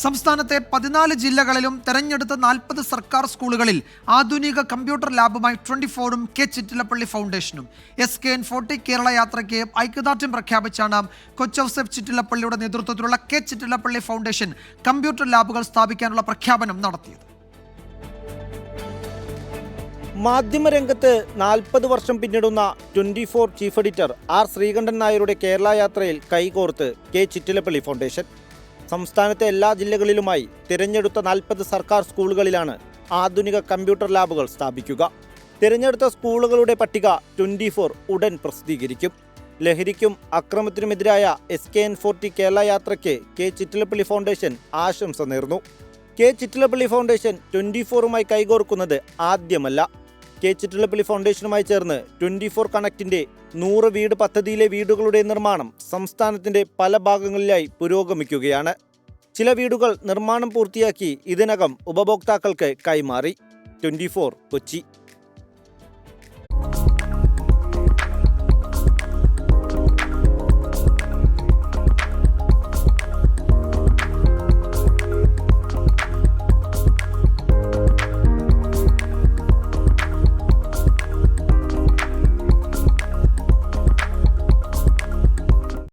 സംസ്ഥാനത്തെ 14 ജില്ലകളിലും തെരഞ്ഞെടുത്ത 40 സർക്കാർ സ്കൂളുകളിൽ ആധുനിക കമ്പ്യൂട്ടർ ലാബുമായി 24ഉം കെ ചിറ്റിലപ്പള്ളി ഫൗണ്ടേഷനും SKN40 കേരള യാത്രയ്ക്ക് ഐക്യദാർഢ്യം പ്രഖ്യാപിച്ചാണ് കൊച്ചൌസേപ്പ് ചിറ്റിലപ്പള്ളിയുടെ നേതൃത്വത്തിലുള്ള കെ ചിറ്റിലപ്പള്ളി ഫൗണ്ടേഷൻ കമ്പ്യൂട്ടർ ലാബുകൾ സ്ഥാപിക്കാനുള്ള പ്രഖ്യാപനം നടത്തിയത്. മാധ്യമരംഗത്ത് 40 വർഷം പിന്നിടുന്ന 24 ചീഫ് എഡിറ്റർ ആർ ശ്രീകണ്ഠൻ നായരുടെ കേരള യാത്രയിൽ കൈകോർത്ത് കെ ചിറ്റിലപ്പള്ളി ഫൗണ്ടേഷൻ. സംസ്ഥാനത്തെ എല്ലാ ജില്ലകളിലുമായി തിരഞ്ഞെടുത്ത 40 സർക്കാർ സ്കൂളുകളിലാണ് ആധുനിക കമ്പ്യൂട്ടർ ലാബുകൾ സ്ഥാപിക്കുക. തിരഞ്ഞെടുത്ത സ്കൂളുകളുടെ പട്ടിക 24 ഉടൻ പ്രസിദ്ധീകരിക്കും. ലഹരിക്കും അക്രമത്തിനുമെതിരായ SKN40 കേരള യാത്രയ്ക്ക് കെ ചിറ്റിലപ്പള്ളി ഫൗണ്ടേഷൻ ആശംസ നേർന്നു. കെ ചിറ്റിലപ്പള്ളി ഫൗണ്ടേഷൻ 24ഉമായി കൈകോർക്കുന്നത് ആദ്യമല്ല. കെ ചിറ്റിലപ്പള്ളി ഫൗണ്ടേഷനുമായി ചേർന്ന് 24 കണക്റ്റിന്റെ 100 വീട് പദ്ധതിയിലെ വീടുകളുടെ നിർമ്മാണം സംസ്ഥാനത്തിന്റെ പല ഭാഗങ്ങളിലായി പുരോഗമിക്കുകയാണ്. ചില വീടുകൾ നിർമ്മാണം പൂർത്തിയാക്കി ഇതിനകം ഉപഭോക്താക്കൾക്ക് കൈമാറി. 24 കൊച്ചി.